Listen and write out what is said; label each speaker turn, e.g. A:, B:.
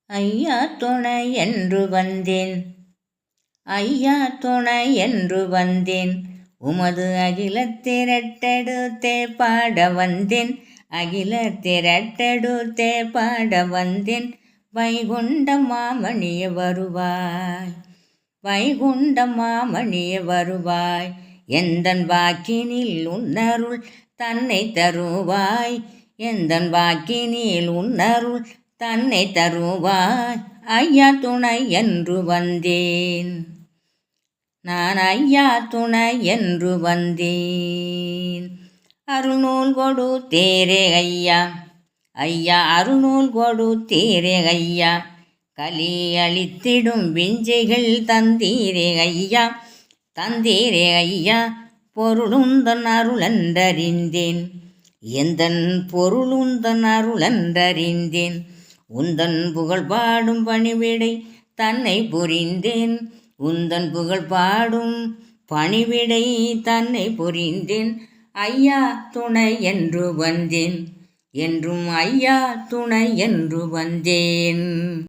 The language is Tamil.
A: ஐயா துணை என்று வந்தேன், ஐயா துணை என்று வந்தேன், உமது அகில திரட்டெடுத்தே பாட வந்தேன், அகில திரட்டெடுத்தே பாட வந்தேன். வைகுண்ட மாமணிய வருவாய், வைகுண்ட மாமணிய வருவாய், எந்தன் வாக்கினில் உன்னருள் தன்னை தருவாய், எந்தன் வாக்கினில் உன்னருள் தன்னை தருவாய். ஐயா துணை என்று வந்தேன், நான் ஐயா துணை என்று வந்தேன். அருநூல் கொடு தேரே ஐயா, ஐயா அருநூல் கொடு தேரே ஐயா, கலி அளித்திடும் விஞ்சைகள் தந்தீரே ஐயா, தந்தீரே ஐயா. பொருளுந்தன் அருளன்றறிந்தேன், எந்தன் பொருளுந்தன் அருளன்றறிந்தேன், உந்தன் புகழ் பாடும் பணிவிடை தன்னை புரிந்தேன், உந்தன் புகழ் பாடும் பணிவிடை தன்னை புரிந்தேன். ஐயா துணை என்று வந்தேன், என்றும் ஐயா துணை என்று வந்தேன்.